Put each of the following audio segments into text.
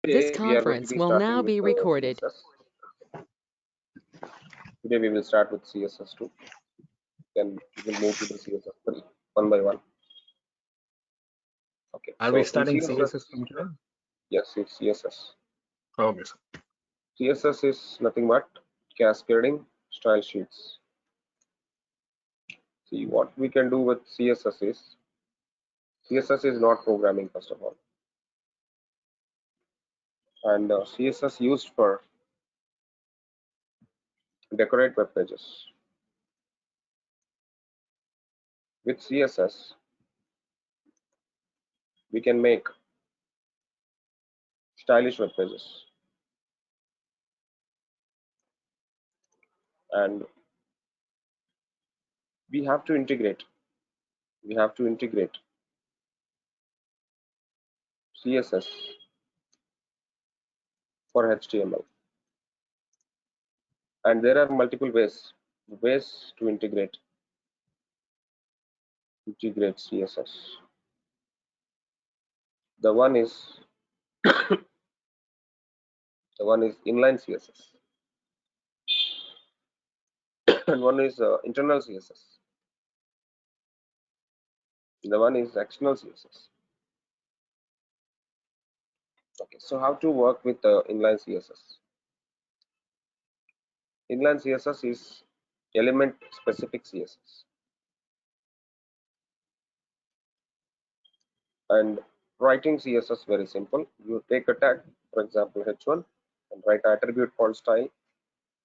This Today we are going to conference be will now starting with be recorded. CSS. Today we will start with CSS2. Then we will move to the CSS3 one by one. Okay. Are we So in starting CSS, CSS from today? yes, it's CSS. Okay, sir. CSS is nothing but cascading style sheets. See, what we can do with CSS is not programming first of all, and CSS used for decorate web pages. With CSS, we can make stylish web pages, and we have to integrate. We have to integrate CSS for HTML, and there are multiple ways to integrate CSS. The one is inline CSS, and one is internal CSS. The one is external CSS. Okay, so how to work with inline CSS? Inline CSS is element specific CSS, and writing CSS very simple. You take a tag, for example h1, and write attribute called style,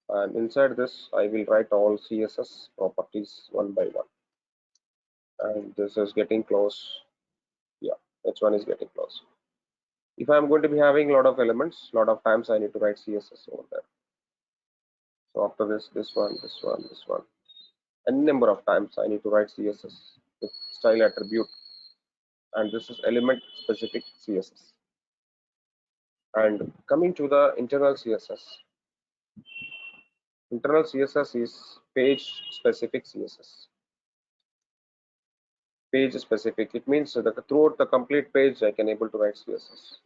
and inside this I will write all CSS properties one by one, and this is getting close. Yeah, h1 is getting close. If I'm going to be having a lot of elements, a lot of times I need to write CSS over there. So after this one, any number of times I need to write CSS with style attribute, and this is element specific CSS. And coming to the internal CSS is page specific CSS. Page specific, it means that throughout the complete page I can able to write CSS.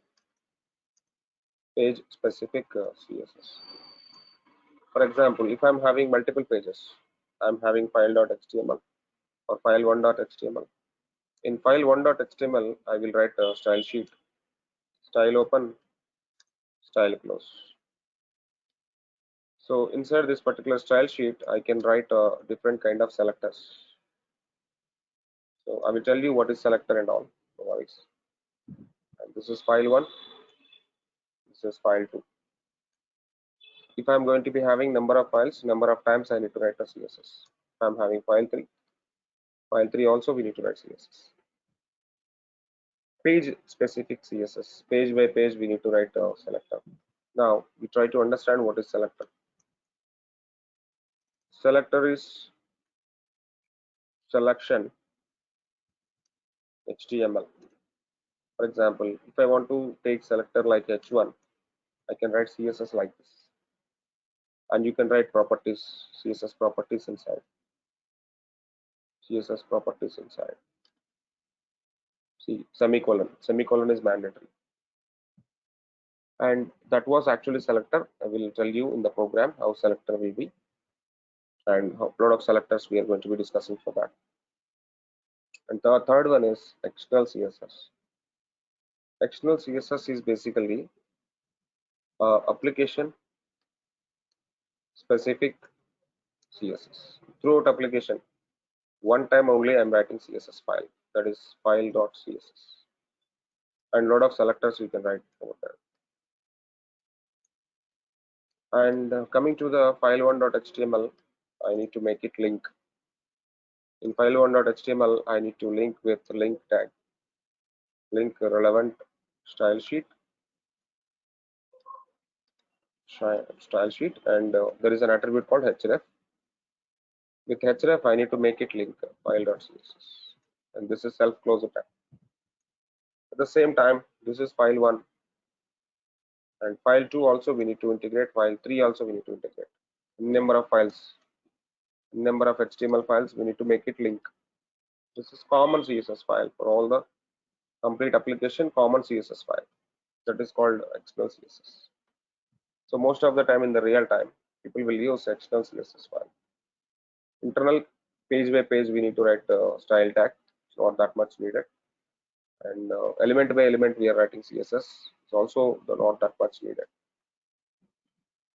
Page specific CSS. For example, if I'm having multiple pages, I'm having file.html or file1.html. In file1.html, I will write a style sheet, style open, style close. So inside this particular style sheet, I can write a different kind of selectors. So I will tell you what is selector and all. No worries. And this is file 1. This is file 2. If I'm going to be having number of files, number of times I need to write a CSS. If I'm having file 3 also we need to write CSS. Page specific CSS, page by page we need to write a selector. Now we try to understand what is selector. Selector is selection HTML. For example, if I want to take selector like h1, I can write CSS like this, and you can write properties, CSS properties inside. CSS properties inside. See, semicolon is mandatory, and that was actually selector. I will tell you in the program how selector will be, and a lot of selectors we are going to be discussing for that. And the third one is external CSS. External CSS is basically application specific CSS. Throughout application, one time only I'm writing CSS file, that is file.css, and a lot of selectors you can write over there. And coming to the file1.html, I need to make it link. In file1.html, I need to link with link tag, link relevant style sheet, and there is an attribute called href. With href, I need to make it link file.css, and this is self-closure tag. At the same time, this is file 1, and file 2 also we need to integrate, file 3 also we need to integrate. Number of files, number of HTML files, we need to make it link. This is common CSS file for all the complete application, common CSS file. that is called external CSS. So most of the time in the real time, people will use external CSS file. Internal, page by page, we need to write style tag. It's not that much needed. And element by element, we are writing CSS. It's also not that much needed.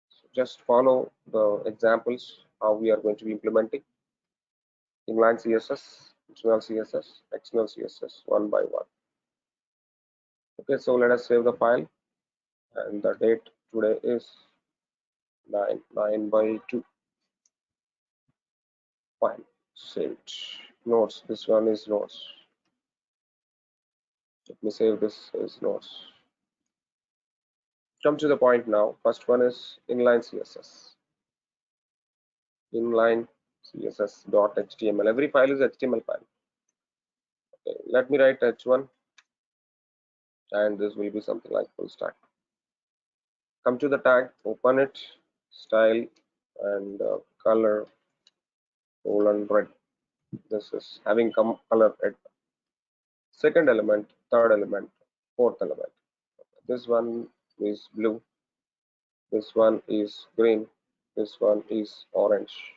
So just follow the examples how we are going to be implementing inline CSS, internal CSS, external CSS one by one. Okay, so let us save the file, and the date today is 9/2. Fine, saved. Notes. This one is notes. Let me save this as notes. Come to the point now. First one is inline CSS. Inline CSS.html. Every file is HTML file. Okay, let me write h1, and this will be something like Fullstack. Come to the tag, open it, style, and color red. This is having color red. Second element, third element, fourth element. This one is blue. This one is green. This one is orange.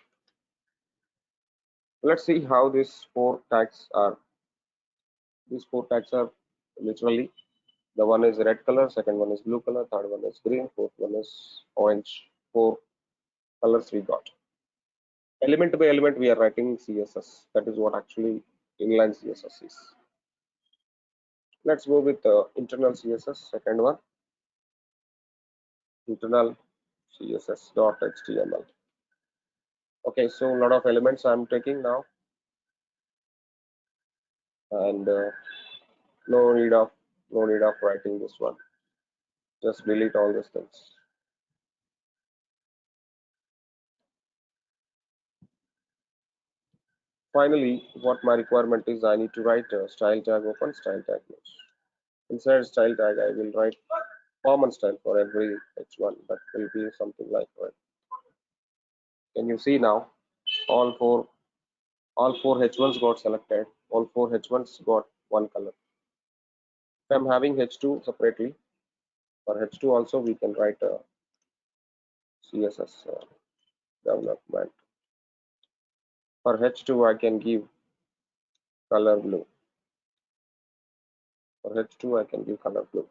Let's see how these four tags are. These four tags are literally, the one is red color, second one is blue color, third one is green, fourth one is orange. Four colors we got. Element by element, we are writing CSS. That is what actually inline CSS is. Let's go with internal CSS. Second one, internal CSS.html. Okay, so a lot of elements I'm taking now, and no need of writing this one. Just delete all these things. Finally, what my requirement is, I need to write a style tag open, style tag close. Inside style tag, I will write common style for every h1. That will be something like, right? Can you see now? All four h1s got selected. All four h1s got one color. If I'm having h2 separately, for h2 also we can write a CSS development. For h2, I can give color blue. For h2, I can give color blue.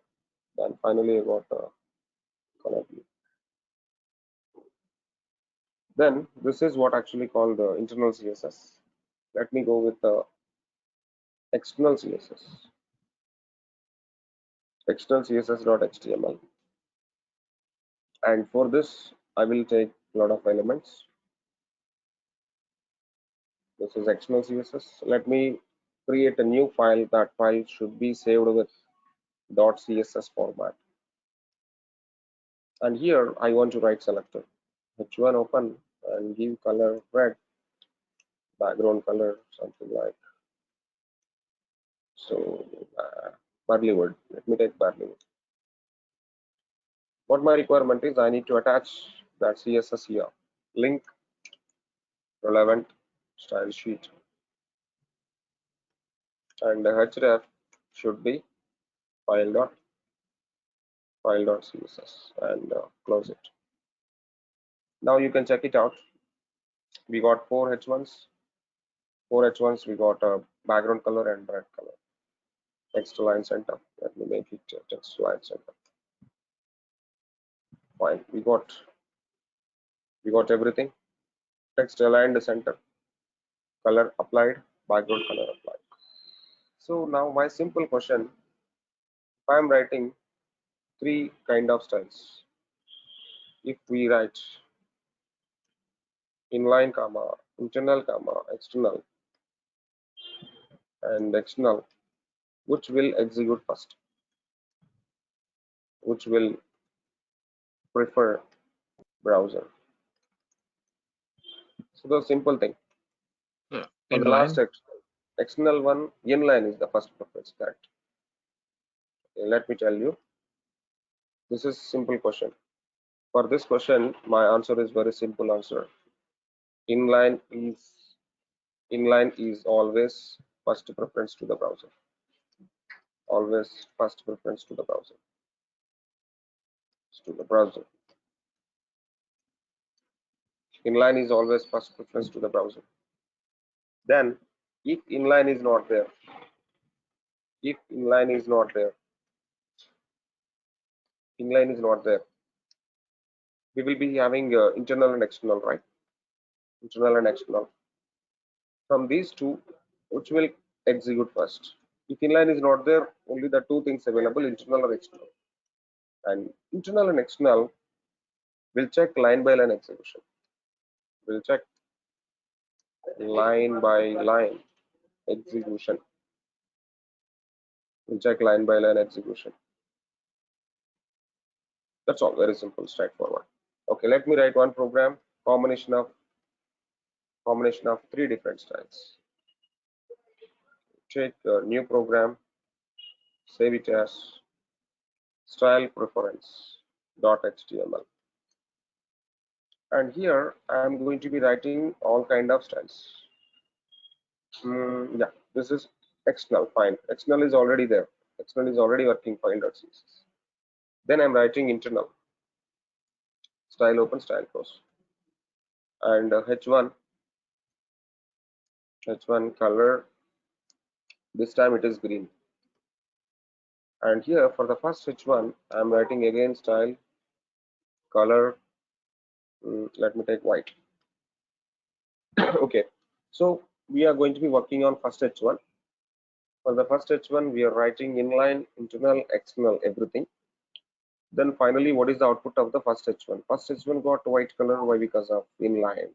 Then finally, I got color blue. Then this is what actually called the internal CSS. Let me go with the external CSS. External CSS.html. And for this, I will take a lot of elements. This is external CSS. Let me create a new file. That file should be saved with .css format. And here I want to write selector. H1 open and give color red, background color something like so. Barley wood. Let me take barley wood. What my requirement is, I need to attach that CSS here. Link relevant style sheet, and the href should be file.css and close it. Now you can check it out. We got four h1s. We got a background color and red color. Text align center. Let me make it text align center. Fine. We got everything. Text aligned center. Color applied. Background color applied. So now my simple question: if I am writing three kind of styles, if we write inline comma, internal comma, external, and external, which will execute first? Which will prefer browser? So the simple thing. Yeah, For the last inline. external one, inline is the first preference. Correct. Okay, let me tell you. This is simple question. For this question, my answer is very simple answer. Inline is always first preference to the browser. Always first preference to the browser. to the browser. Inline is always first preference to the browser. Then if inline is not there, if inline is not there, inline is not there, we will be having internal and external, right? Internal and external. From these two, which will execute first? If inline is not there, only the two things available, internal or external. And internal and external will check line by line execution. We'll check line by line execution. We'll check line by line execution. That's all, very simple, straightforward. Okay, let me write one program, combination of three different styles. Take a new program, save it as style preference .html, and here I am going to be writing all kind of styles. Yeah, this is external, fine. External is already there. External is already working file.css. Then I'm writing internal, style open, style close, and h1 color. This time it is green. And here for the first h1, I'm writing again style, color. Let me take white. Okay, so we are going to be working on first h1. For the first h1, we are writing inline, internal, external, everything. Then finally, what is the output of the first h1? First h1 got white color. Why? Because of inline.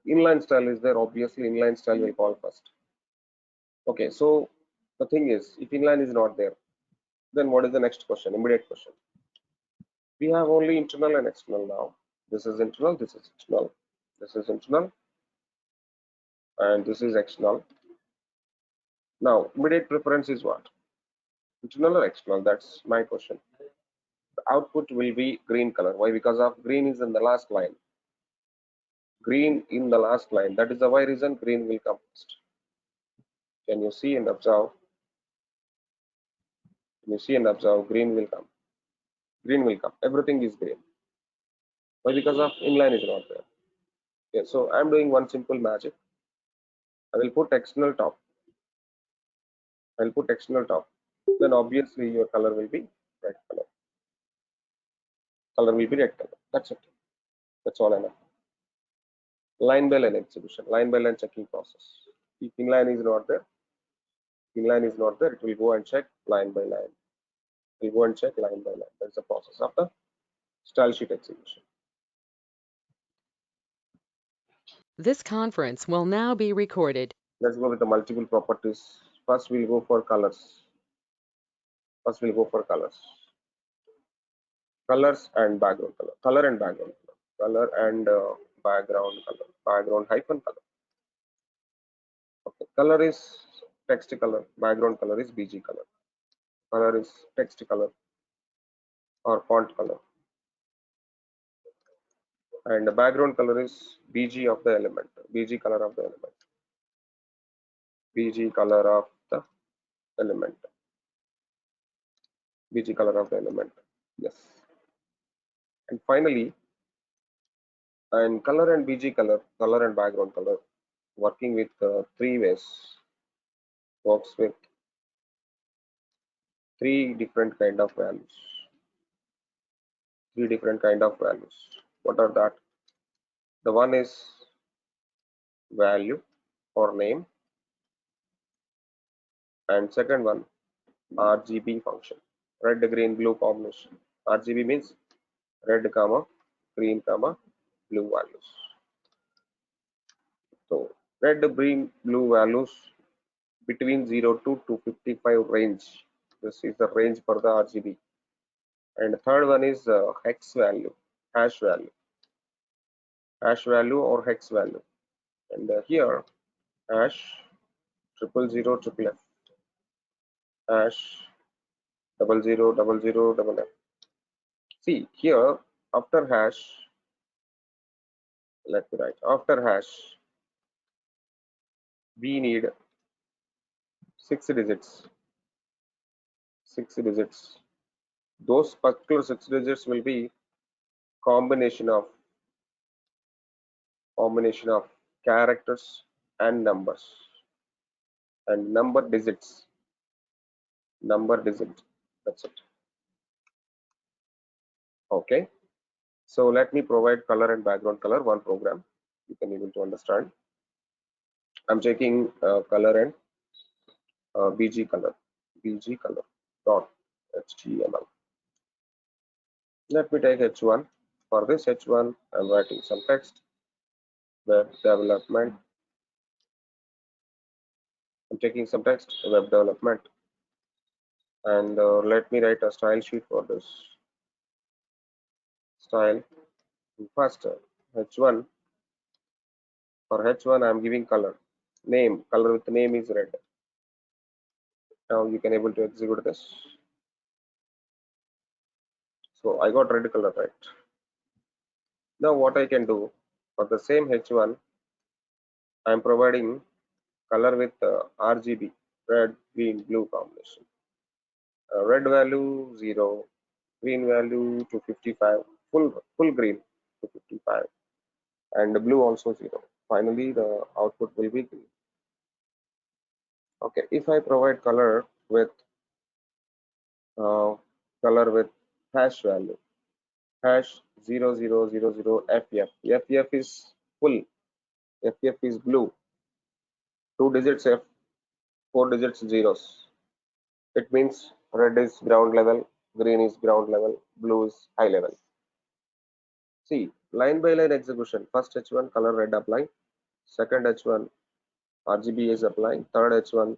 Inline style is there, obviously inline style will call first. Okay, so the thing is, if inline is not there, then what is the next question? Immediate question. We have only internal and external now. This is internal, this is external, this is internal, and this is external. Now, immediate preference is what? Internal or external? That's my question. The output will be green color. Why? Because of green is in the last line. Green in the last line. That is the why reason green will come first. Can you see and observe? Can you see and observe? Green will come. Green will come. Everything is green. Why? Because of inline is not there. Okay, so I'm doing one simple magic. I will put external top. I'll put external top. Then obviously your color will be red color. Color will be red color. That's it. That's all I know. Line by line execution, line by line checking process. If inline is not there, it will go and check line by line. It will go and check line by line. That's the process of the style sheet execution. This conference will now be recorded. Let's go with the multiple properties. First, we'll go for colors. Colors and background color. Color and background color. Color and background color. Background hyphen color. Okay. Color is text color. Background color is BG color. Color is text color or font color. And the background color is BG of the element. BG color of the element. BG color of the element. BG color of the element. Yes. And finally, and color and BG color, color and background color, working with three ways. Works with three different kind of values. What are that? The one is value or name, and second one RGB function, red, green, blue combination. RGB means red, comma, green, comma, blue values. So red, green, blue values between 0 to 255 range. This is the range for the RGB. And the third one is hex value, hash value or hex value. And here hash 000 F, hash 0000 F. See here, after hash, let me write, after hash we need 6 digits Those particular 6 digits will be combination of characters and numbers and number digit. That's it. Okay. So let me provide color and background color, one program. You can able to understand. I'm checking color and bg color dot html. Let me take h1. For this h1, I'm writing some text. Web development. I'm taking some text. Web development, and let me write a style sheet for this style. First, h1. For h1, I'm giving color. Name. Color with name is red. Now you can able to execute this. So I got red color, right? Now what I can do, for the same h1, I'm providing color with RGB, red, green, blue combination. Red value 0, green value to 55, full green to 55, and the blue also 0. Finally, the output will be green. Okay, if I provide uh, color with hash value, hash 0000 FF. FF is full. FF is blue. 2 digits F, 4 digits zeros. It means red is ground level, green is ground level, blue is high level. See, line by line execution. First H1 color red apply, second H1 RGB is applying, third H1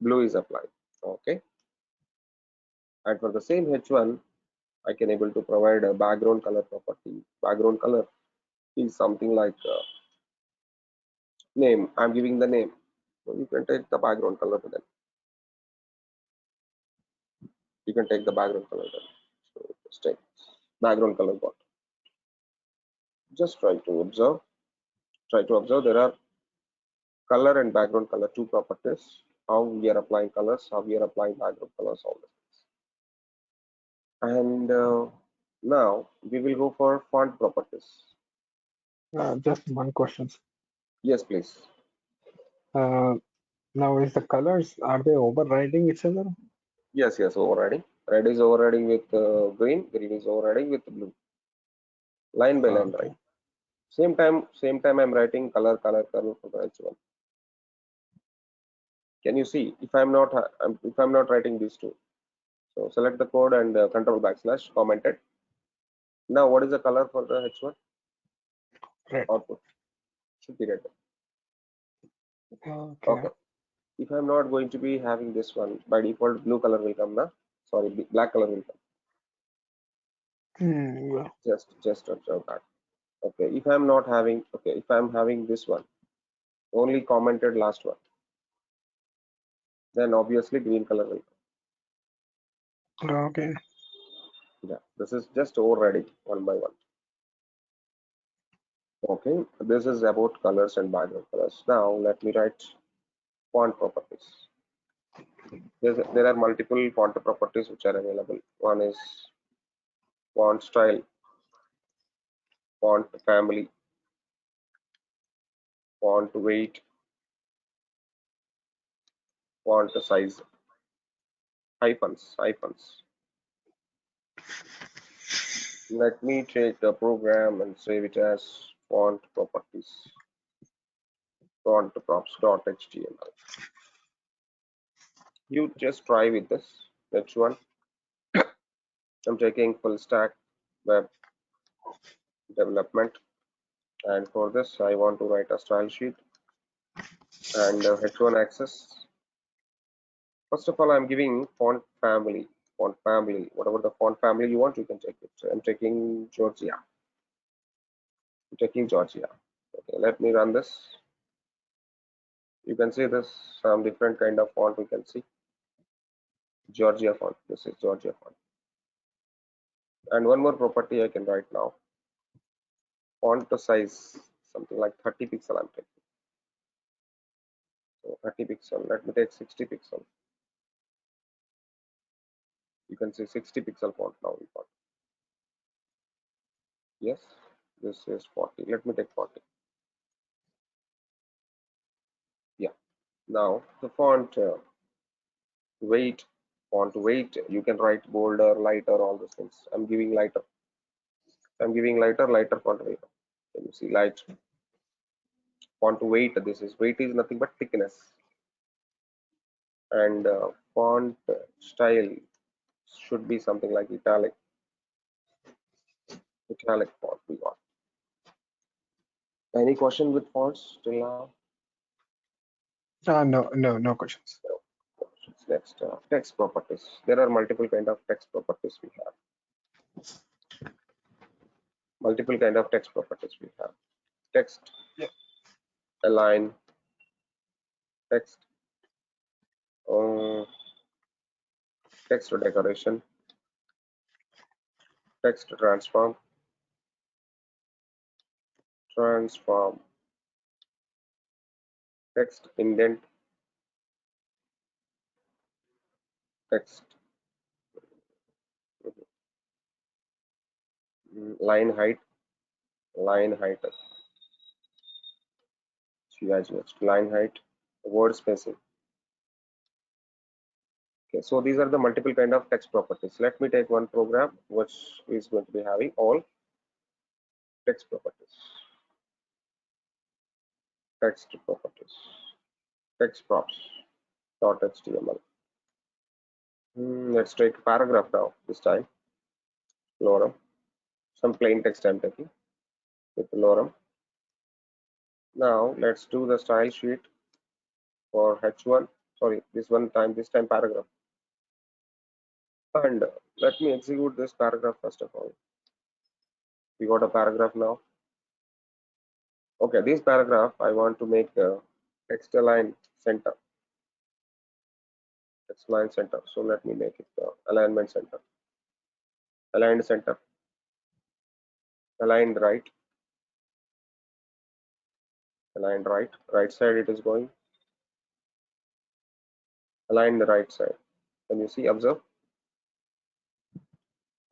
blue is applied. Okay, and for the same H1, I can able to provide a background color property. Background color is something like name. I'm giving the name, so you can take the background color to them. You can take the background color then. So just take background color bot. Just try to observe. Try to observe. There are color and background color, two properties. How we are applying colors, how we are applying background colors, all this. And now we will go for font properties. Just one question. Yes, please. Uh, Now, is the colors, are they overriding each other? Yes, overriding. Red is overriding with green. Green is overriding with blue. Line by line, right? Okay. Same time. I'm writing color for the H1. Can you see if I'm not writing these two? So select the code and control backslash commented. Now what is the color for the H1 Red. output? Should be red. Okay. Okay. If I'm not going to be having this one, by default blue color will come now. Sorry, black color will come. Yeah. Just observe that. Okay. If I'm not having, okay, if I'm having this one, only commented last one, then obviously green color will come. Okay. Yeah, this is just overriding one by one. Okay, this is about colors and background colors. Now let me write font properties. There are multiple font properties which are available. One is font style, font family, font weight, font size, hyphens. Let me take the program and save it as font properties, font props.html. You just try with this. Next one, I'm taking full stack web development, and for this I want to write a style sheet and h1 access. First of all, I'm giving font family, whatever the font family you want, you can take it. So I'm taking Georgia. Okay, let me run this. You can see this some different kind of font we can see. Georgia font. This is Georgia font. And one more property I can write now. Font size, something like 30 pixel I'm taking. So 30 pixel. Let me take 60 pixel. You can see 60 pixel font now we got. Yes, this is 40. Let me take 40. Yeah. Now the weight, font weight, you can write bolder, lighter, all those things. I'm giving lighter. Lighter font weight. Can you see light font weight? This is weight is nothing but thickness. And font style should be something like italic font we got. Any question with fonts till now? No questions. No. Next, text properties. There are multiple kind of text properties we have. Text, Yeah. align, text, uh, text decoration, text transform, text indent, text line height, line height, word spacing. Okay, so these are the multiple kind of text properties. Let me take one program which is going to be having all text properties. Text properties, text props .html. Let's take paragraph now. This time, lorem. Some plain text I'm taking with lorem. Now let's do the style sheet for h1. Sorry, this time paragraph. And let me execute this paragraph first of all. We got a paragraph now. Okay, this paragraph I want to make text align center. Text align center. So let me make it alignment center. Aligned center. Aligned right. Aligned right. Right side it is going. Align the right side. Can you see? Observe.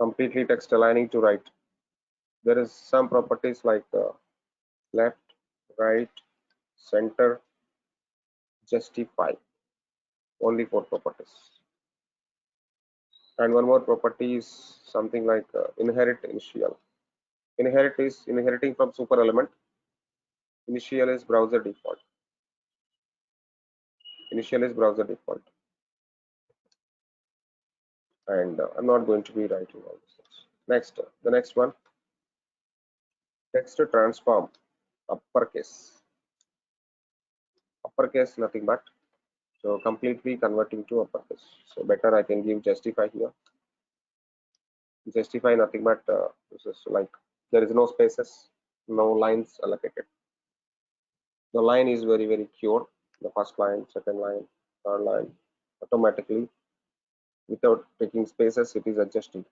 Completely text aligning to right. There is some properties like left, right, center, justify. Only 4 properties. And one more property is something like inherit initial. Inherit is inheriting from super element. Initial is browser default. And I'm not going to be writing all these things. Next, the next one, text transform, uppercase. Uppercase nothing but, so completely converting to uppercase. So better I can give justify here. Justify nothing but this is like there is no spaces, no lines allocated. The line is very pure. The first line, second line, third line, automatically without taking spaces it is adjusting.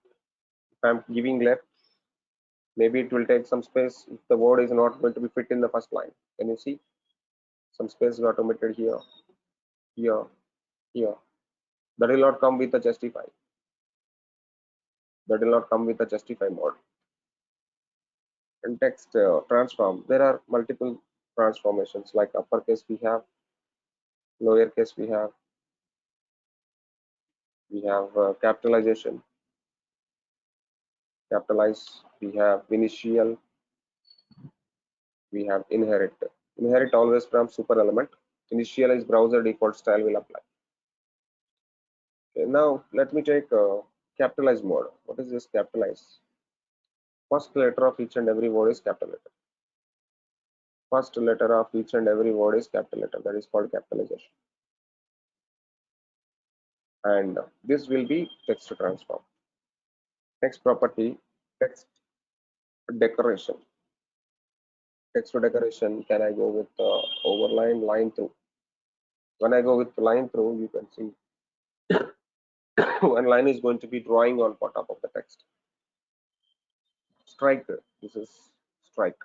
If I'm giving left, maybe it will take some space if the word is not going to be fit in the first line. Can you see? Some space is automated here, here, here. That will not come with a justify. Mode. And text transform. There are multiple transformations like uppercase we have, lowercase we have capitalization, capitalize, we have initial, we have inherit. Inherit always from super element. Initial is browser default style will apply. Okay, now let me take capitalize mode. What is this capitalize? First letter of each and every word is capital letter. First letter of each and every word is capital letter. That is called capitalization. And this will be text transform. Next property, text decoration. Text decoration, can I go with overline line through? When I go with line through, you can see one line is going to be drawing on top of the text. Strike, this is strike.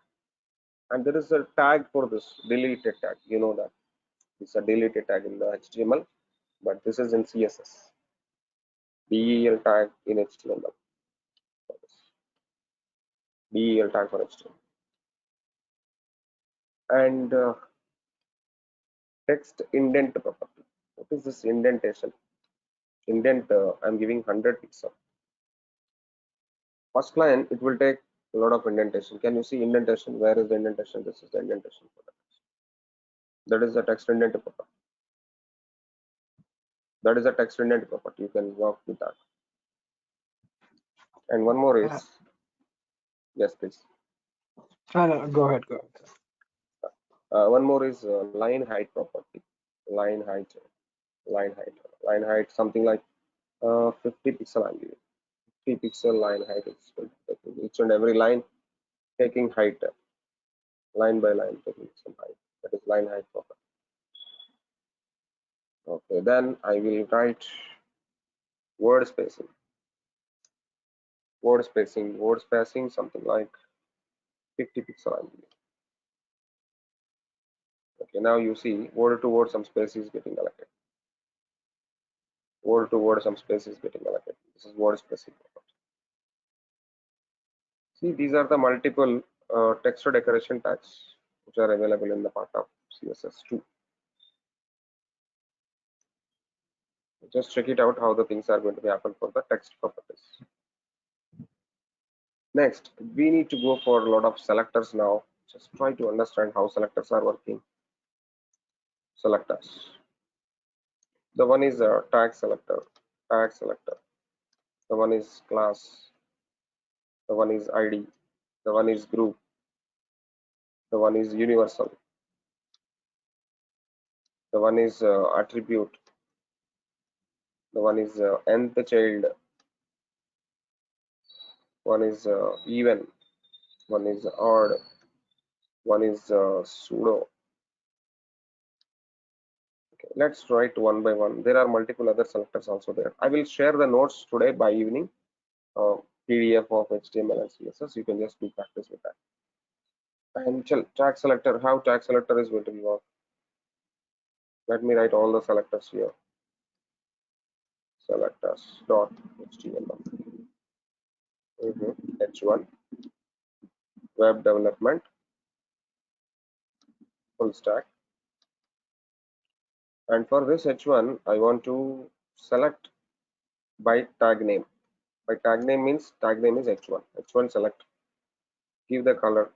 And there is a tag for this, deleted tag. You know that it's a deleted tag in the HTML, but this is in CSS. del tag in HTML. Del tag for HTML. And text indent property. What is this indentation? Indent, I'm giving 100 pixel. First line, it will take a lot of indentation. Can you see indentation? Where is the indentation? This is the indentation for that. That is the text indent property. That is a text indent property. You can work with that. And one more is, yes, please. No, go ahead, go ahead. One more is line height property. Line height, line height, line height, something like 50 pixel. I'm giving 50 pixel line height. It's each and every line taking height, line by line taking some height. That is line height property. Okay, then I will write word spacing. Word spacing, something like 50 pixel. I'm giving. Okay, now you see word to word some space is getting allocated. Word to word some space is getting allocated. This is word spacing property. See, these are the multiple text decoration tags which are available in the part of CSS2. Just check it out how the things are going to be happen for the text properties. Next, we need to go for a lot of selectors now. Just try to understand how selectors are working. Selectors. The one is a tag selector. Tag selector. The one is class. The one is ID. The one is group. The one is universal. The one is attribute. The one is nth child. One is even. One is odd. One is pseudo. Okay, let's write one by one. There are multiple other selectors also there. I will share the notes today by evening. PDF of HTML and CSS. You can just do practice with that. And tag selector. How tag selector is going to be work? Let me write all the selectors here. Selectors dot HTML. H1 web development full stack. And for this H1, I want to select by tag name. By tag name means tag name is H1. H1 select. Give the color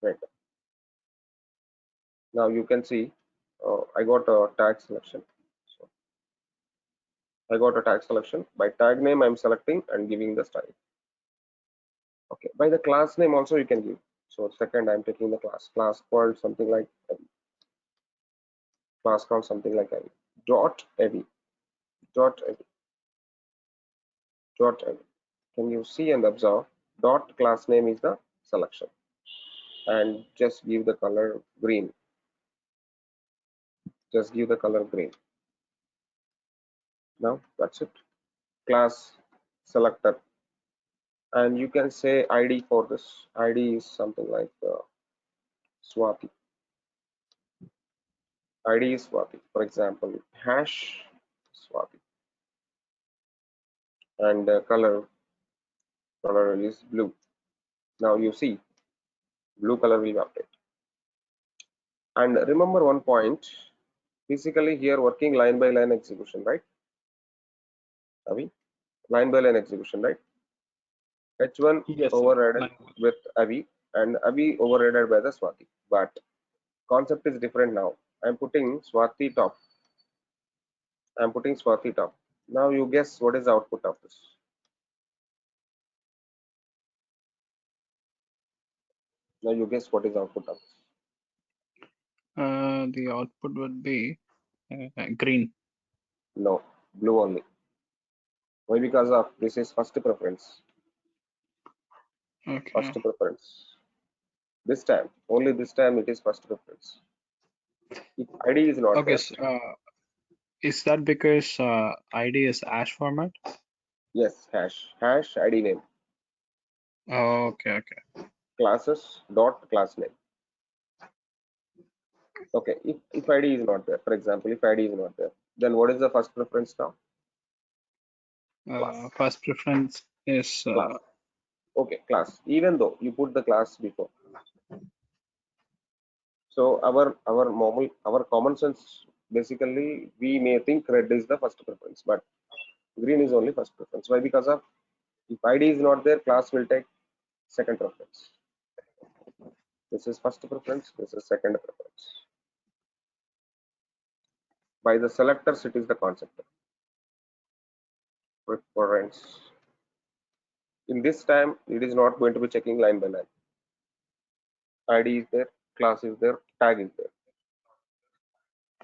red. Now you can see I got a tag selection. So I got a tag selection. By tag name, I'm selecting and giving the style. Okay. By the class name also you can give. So second, I'm taking the class called something like class called something like dot heavy. Dot heavy. Dot heavy. Can you see and observe? Dot class name is the selection, and just give the color green. Just give the color green. Now that's it. Class selector, and you can say ID for this. ID is something like Swati. ID is Swati. For example, hash Swati, and color is blue. Now you see blue color will be updated. And remember one point, physically here working line by line execution, right? Avi? Line by line execution, right? H1 Yes, sir. overridden with Avi and Avi overridden by the Swati. But concept is different now. I'm putting Swati top. I'm putting Swati top. Now you guess what is the output of this. Now you guess what is the output of this. The output would be green. No, blue only. Why? Because of this is first preference. Okay. First preference. This time, only this time it is first preference. If ID is not Okay. there. Is that because ID is hash format? Yes, hash ID name. Oh, okay. Classes dot class name. Okay, if ID is not there, for example, if ID is not there, then what is the first preference now? Class. First preference is Class. Okay, class. Even though you put the class before. So our common sense, basically we may think red is the first preference, but green is only first preference. Why? Because of if ID is not there, class will take second preference. This is first preference. This is second preference. By the selectors, it is the concept preference. In this time, it is not going to be checking line by line. ID is there, class is there, tag is there.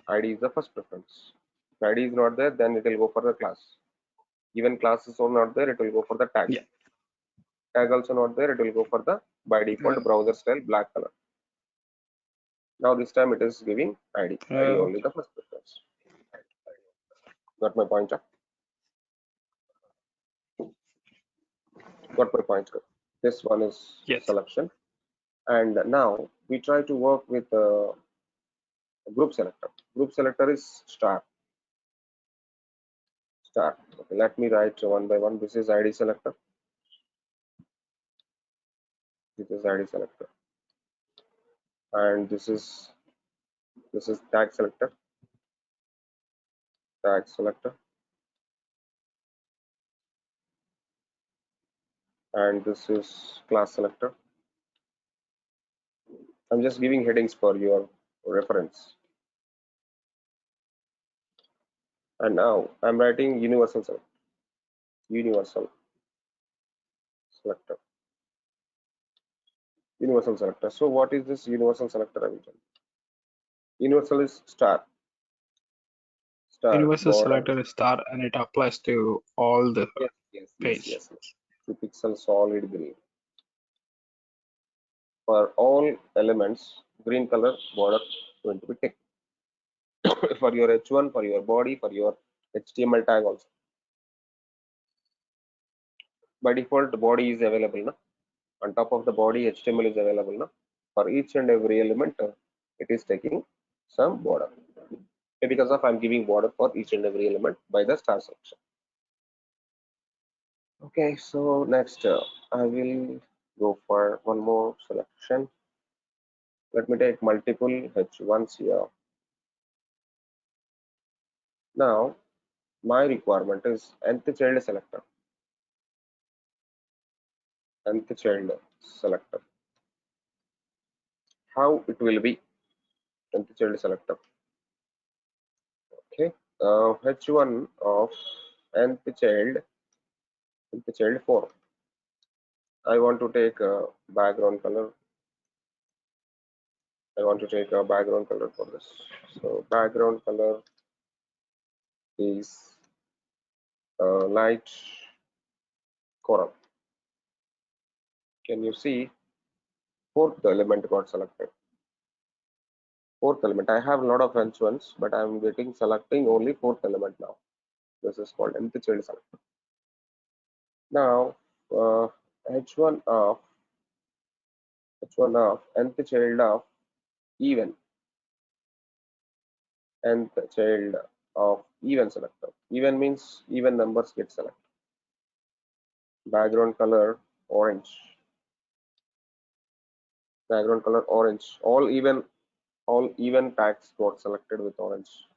ID is the first preference. If ID is not there, then it will go for the class. Even class is also not there, it will go for the tag. yeah. Tag also not there, it will go for the by default browser style black color. Now this time it is giving ID. ID only the first preference. Got my point? Got my point? This one is Yes. selection. And now we try to work with group selector. Group selector is star. Star. Okay, let me write one by one. This is ID selector. This is ID selector. And this is tag selector. Tag selector. And this is class selector. I'm just giving headings for your reference. And now I'm writing universal selector. Universal selector. Universal selector. So what is this universal selector? I will tell you. Universal is star. Star Universal border. selector is star and it applies to all the page. Yes. 2 pixel solid green. For all elements, green color border going to be ticked. For your H1, for your body, for your HTML tag also. By default, the body is available. No? On top of the body, HTML is available. No? For each and every element, it is taking some border. Because of I'm giving border for each and every element by the star section. Okay, so next I will go for one more selection. Let me take multiple H1s here. Now my requirement is nth child selector. Nth child selector. How it will be nth child selector? Okay, H1 of nth child 4. I want to take a background color. I want to take a background color for this. So background color is light coral. Can you see? Fourth element got selected. Fourth element. I have a lot of H1s, but I'm selecting only fourth element now. This is called nth child selector. Now H1 of nth child of even. Nth child of even selector. Even means even numbers get selected. Background color orange. Background color orange. All even tags got selected with orange.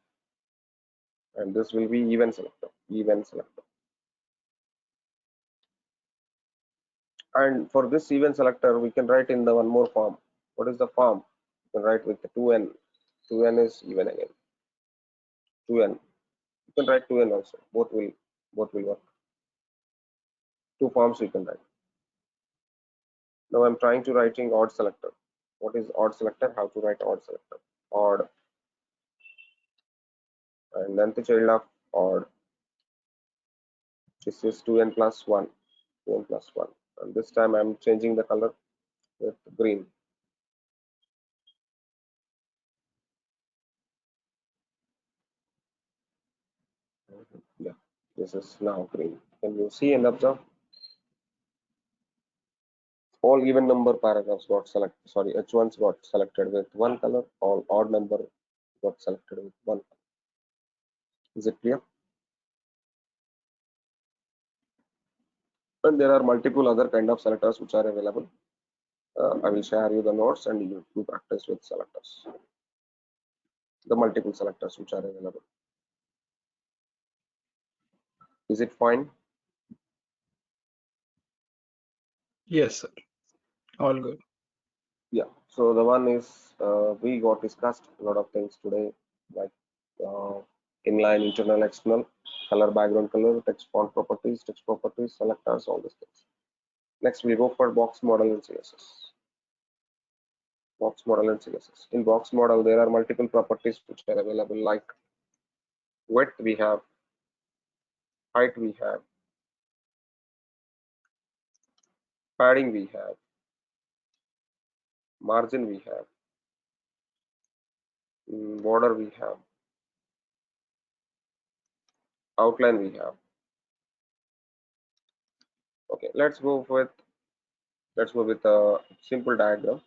And this will be even selector. Even selector. And for this even selector, we can write in the one more form. What is the form? You can write with the 2n. 2n is even again. 2n. You can write 2n also. Both will work. Two forms you can write. Now I'm trying to writing odd selector. What is odd selector? How to write odd selector? Odd. And then the child of odd. This is 2n plus 1. 2n plus 1. And this time I'm changing the color with green. Yeah, this is now green. Can you see and observe? All even number paragraphs got selected. Sorry, H1s got selected with one color. All odd number got selected with one color. Is it clear? And there are multiple other kind of selectors which are available. I will share you the notes and you do practice with selectors, the multiple selectors which are available. Is it fine? Yes, sir. All good. Yeah. So the one is we got discussed a lot of things today, like uh, inline, internal, external, color, background color, text properties, selectors, all these things. Next, we go for box model in CSS. Box model in CSS. In box model, there are multiple properties which are available, like width we have, height we have, padding we have, margin we have, border we have, outline we have. Okay, let's go with a simple diagram.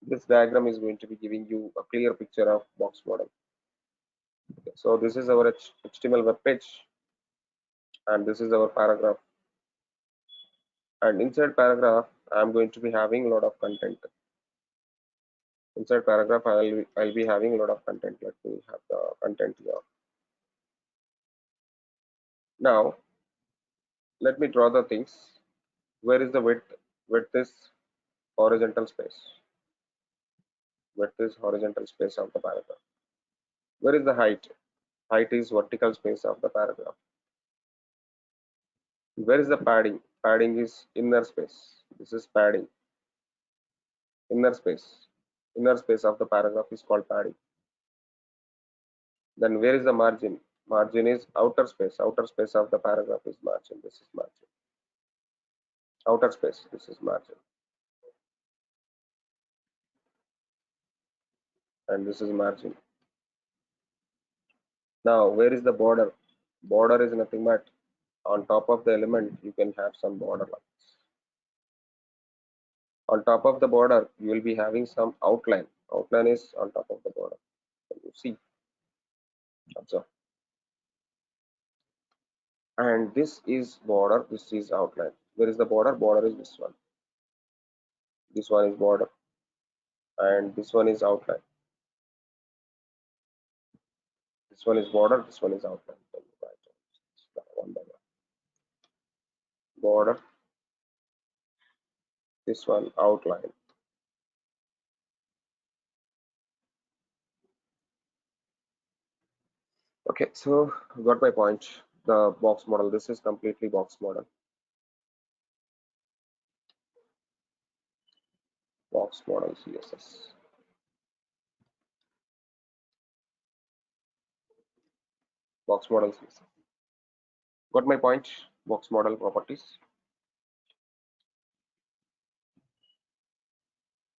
This diagram is going to be giving you a clear picture of box model. Okay, so this is our HTML web page, and this is our paragraph. And inside paragraph, I'm going to be having a lot of content. Inside paragraph, I'll be having a lot of content. Let me have the content here. Now, let me draw the things. Where is the width? Width is horizontal space. Width is horizontal space of the paragraph. Where is the height? Height is vertical space of the paragraph. Where is the padding? Padding is inner space. This is padding. Inner space. Inner space of the paragraph is called padding. Then where is the margin? Margin is outer space. Outer space of the paragraph is margin. This is margin. Outer space. This is margin. And this is margin. Now, where is the border? Border is nothing but on top of the element, you can have some border lines. On top of the border, you will be having some outline. Outline is on top of the border. Can you see? Observe. And this is border, this is outline. Where is the border? Border is this one. This one is border, and this one is outline. This one is border, this one is outline. One by one. Border, this one outline. Okay, so got my point. The box model. This is completely box model. Box model CSS. Box model CSS. Got my point. Box model properties.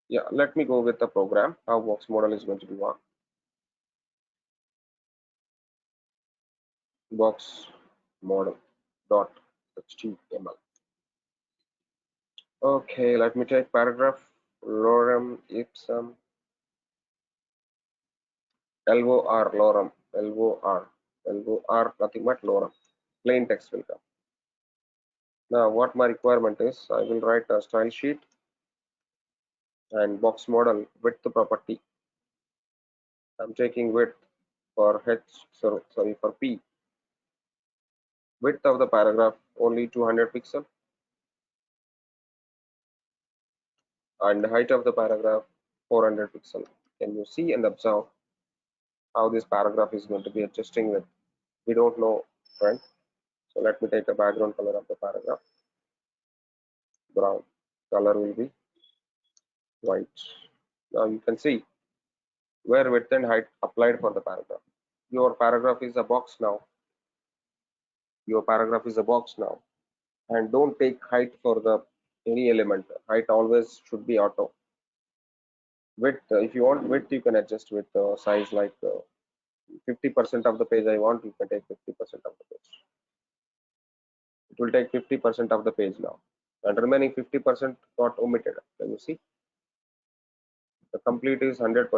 Yeah, let me go with the program. How box model is going to be work. Box model dot html. Okay, let me take paragraph. Lorem ipsum. LOR lorem. LOR nothing but lorem. Plain text will come. Now what my requirement is, I will write a style sheet and box model width property. I'm taking width for for P. Width of the paragraph only 200 pixel and the height of the paragraph 400 pixel. Can you see and observe how this paragraph is going to be adjusting with? We don't know, right? So let me take a background color of the paragraph. Brown. Color will be white. Now you can see where width and height applied for the paragraph. Your paragraph is a box now. Your paragraph is a box now. And don't take height for the any element. Height always should be auto. Width, if you want width, you can adjust with size like 50% of the page I want, you can take 50% of the page. It will take 50% of the page now. And remaining 50% got omitted. Can you see? The complete is 100%.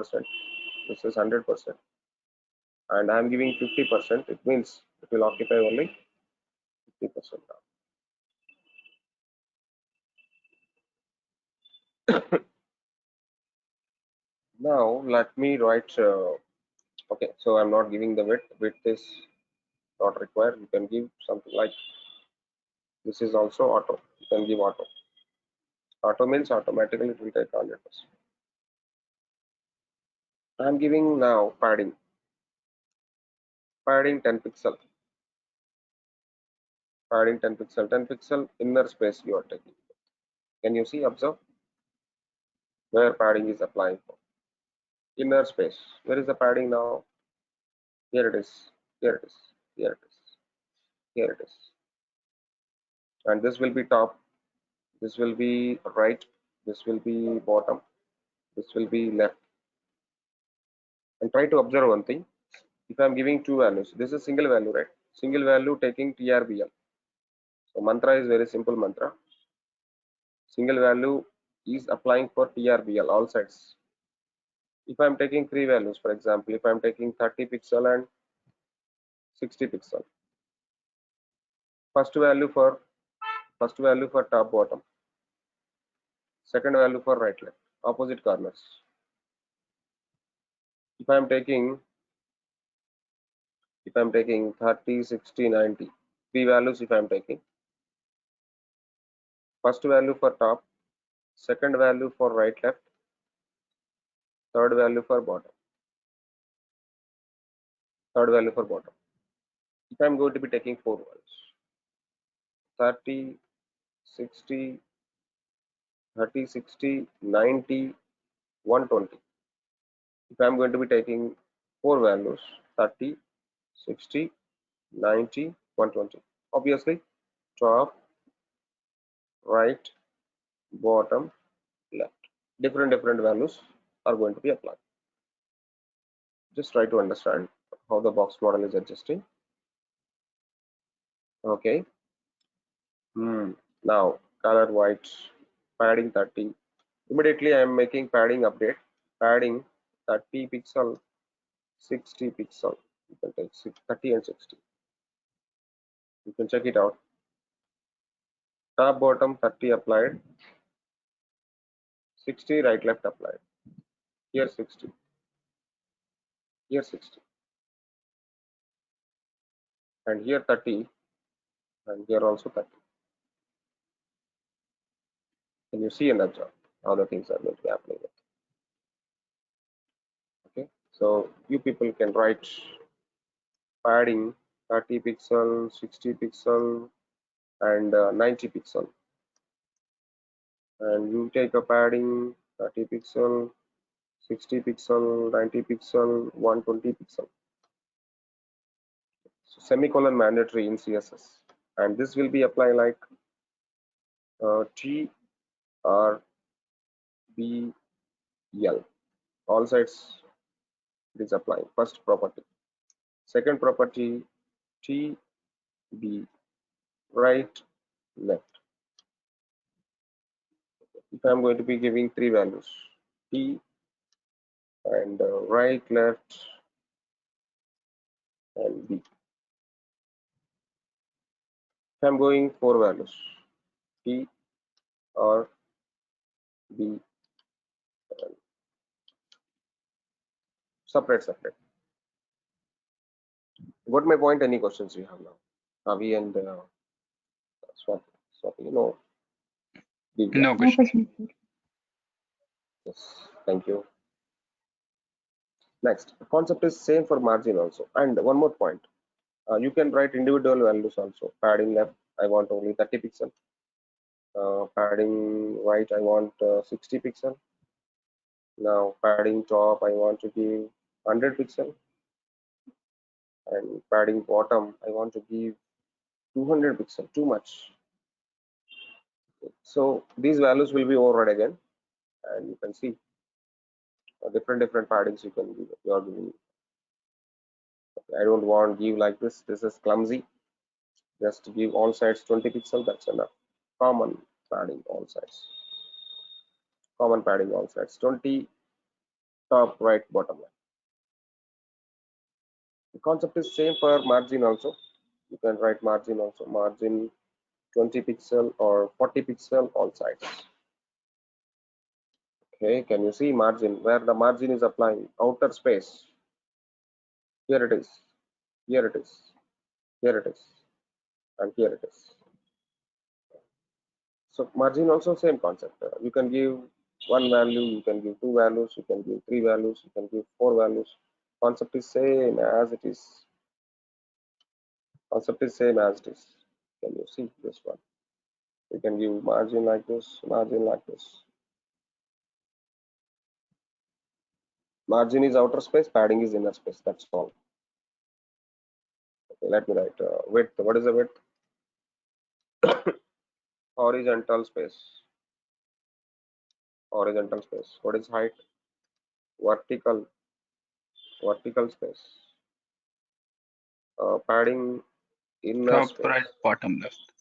This is 100%. And I am giving 50%. It means it will occupy only 50% now. Now let me write. Okay, so I'm not giving the width. Width is not required. You can give something like this is also auto. You can give auto. Auto means automatically it will take 100%. I'm giving now padding. Padding 10 pixel. Padding 10 pixel. 10 pixel inner space you are taking. Can you see? Observe where padding is applying for. Inner space. Where is the padding now? Here it is. Here it is. Here it is. Here it is. And this will be top. This will be right. This will be bottom. This will be left. And try to observe one thing. If I'm giving two values, this is single value, right? Single value taking TRBL. So mantra is very simple mantra. Single value is applying for TRBL all sides. If I'm taking three values, for example, if I'm taking 30 pixel and 60 pixel, first value for top bottom, second value for right left, opposite corners. If I'm taking 30, 60, 90, three values if I'm taking, first value for top, second value for right left, third value for bottom, third value for bottom. If I'm going to be taking four values, 30, 60, 30, 60, 90, 120. If I'm going to be taking four values, 30, 60, 90, 120. Obviously, top, right, bottom, left. Different values are going to be applied. Just try to understand how the box model is adjusting. Okay. Now color white, padding 30. Immediately I am making padding update. Padding 30 pixel, 60 pixel. You can take 30 and 60. You can check it out. Top bottom 30 applied, 60 right left applied. Here 60. Here 60. And here 30. And here also 30. Can you see and observe how the things are going to be happening? Okay. So you people can write padding 30 pixel, 60 pixel, and 90 pixel. And you take a padding 30 pixel, 60 pixel, 90 pixel, 120 pixel. So semicolon mandatory in CSS. And this will be applied like T R B L. All sides it is applying. First property. Second property T B right left. If I'm going to be giving three values T and right left and B. If I'm going four values T or B and separate. Got my point? Any questions you have now? Avi and Swati. Swati, Divya. No No questions. question. Yes, thank you. Next, the concept is same for margin also. And one more point, you can write individual values also. Padding left, I want only 30 pixel. Padding right, I want 60 pixel. Now padding top, I want to give 100 pixel. And padding bottom, I want to give 200 pixel, too much. So these values will be override again. And you can see different paddings you can give. You are giving. I don't want give like this. This is clumsy. Just give all sides 20 pixel. That's enough. Common padding all sides. Common padding all sides. 20 top, right, bottom left. The concept is same for margin also. You can write margin also. Margin 20 pixel or 40 pixel all sides. Okay, can you see margin? Where the margin is applying? Outer space. Here it is. Here it is. Here it is. And here it is. So margin also same concept. You can give one value, you can give two values, you can give three values, you can give four values. Concept is same as it is. Concept is same as it is. Can you see this one? You can give margin like this, margin like this. Margin is outer space, padding is inner space. That's all. Okay, let me write width. What is the width? Horizontal space. Horizontal space. What is height? Vertical. Vertical space. Padding inner Top right, space. bottom left.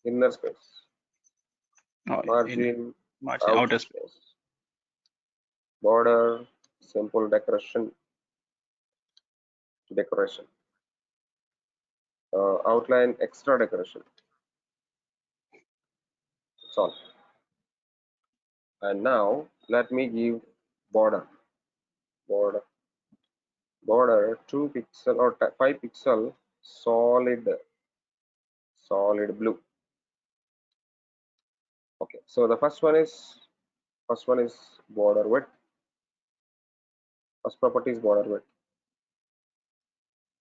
Inner space. Oh, in Margin margin, outer outer space. space. Border simple decoration. Decoration. Outline extra decoration. That's all. And now let me give border. Border. Border 2 pixel or 5 pixel solid blue. Okay, so the first one is border width. First property is border width.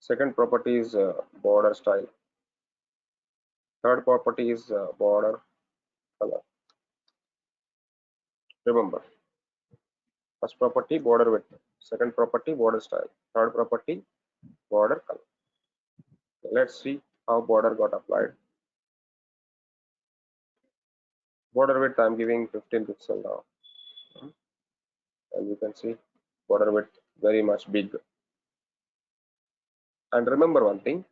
Second property is border style. Third property is border color. Remember, first property border width. Second property border style. Third property border color. Let's see how border got applied. Border width I'm giving 15 pixel now, and you can see border width very much big. And remember one thing,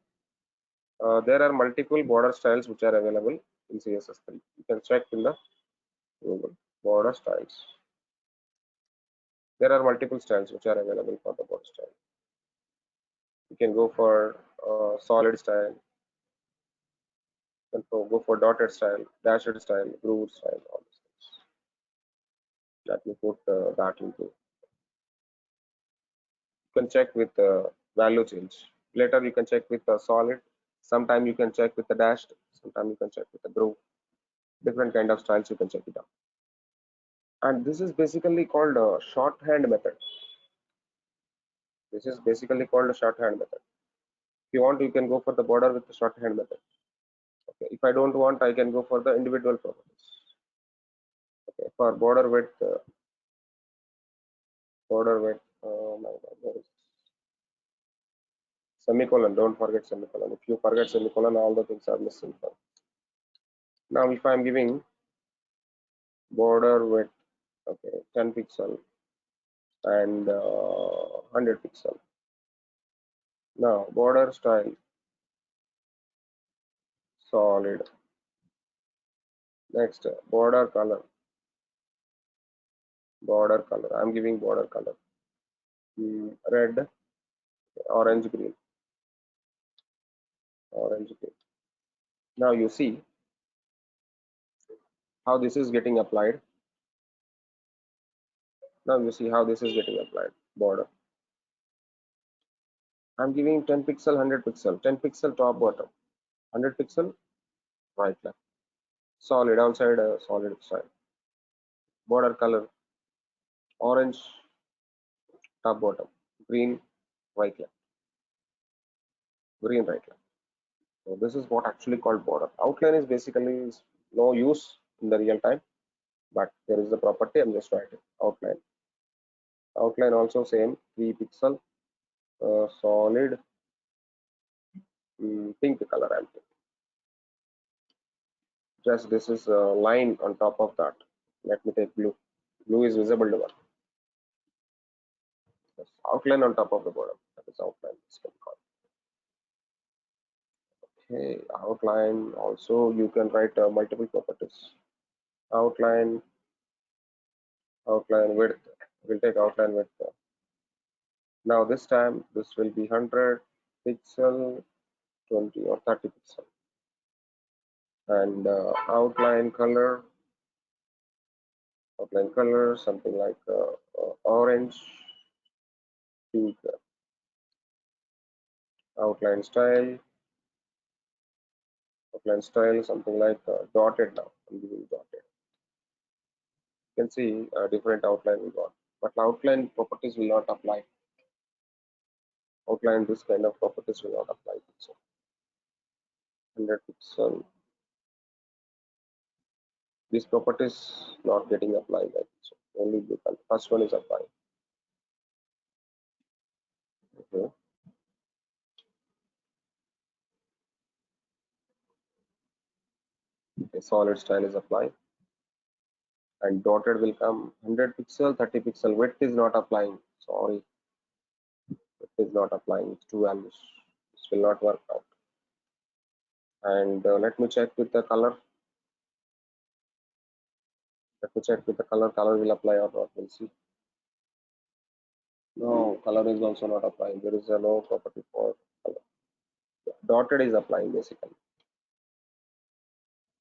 there are multiple border styles which are available in CSS3. You can check in the Google border styles. There are multiple styles which are available for the border style. You can go for solid style, you can go for dotted style, dashed style, grooved style, all these things. Let me put that into. You can check with value change. Later you can check with the solid. Sometime you can check with the dashed. Sometime you can check with the groove. Different kind of styles you can check it out. And this is basically called a shorthand method. This is basically called a shorthand method. If you want, you can go for the border with the shorthand method. Okay. If I don't want, I can go for the individual properties. Okay. For border width, oh my God, where is semicolon? Don't forget semicolon. If you forget semicolon, all the things are missing. Now, if I'm giving border width, okay, 10 pixel and 100 pixel. Now, border style, solid. Next, border color. Border color. I'm giving border color. Red, orange, green. Orange, green. Now you see how this is getting applied. Now you see how this is getting applied. Border. I'm giving 10 pixel, 100 pixel, 10 pixel top bottom, 100 pixel right left. Solid outside, solid side. Border color, orange top bottom, green right left, green right left. So this is what actually called border. Outline is basically no use in the real time, but there is the property. I'm just writing outline. Outline also same 3 pixel, solid, pink color. I'm taking. Just this is a line on top of that. Let me take blue. Blue is visible to one. Yes, outline on top of the border. That is outline. It's called. Okay, outline also you can write multiple properties. Outline, outline width. We'll take outline width. Now this time this will be 100 pixel, 20 or 30 pixel. And outline color, Outline color, something like orange, pink. Outline style, something like dotted. Now I'm giving dotted. You can see different outline we got, but outline properties will not apply. Outline, this kind of properties will not apply. So 100 pixel, these properties not getting applied. Like so only the first one is applying. Okay. Okay, solid style is applied, and dotted will come 100 pixel, 30 pixel. Width is not applying. Sorry, width is not applying. It's two values. This will not work out. And let me check with the color. Let me check with the color. Color will apply or not. We'll see. No, color is also not applying. There is a no property for color. Dotted is applying basically.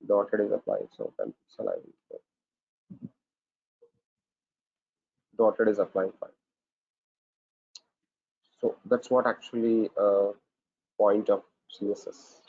Dotted is applying. So 10 pixel I will go. Dotted is applying fine. So that's what actually point of CSS.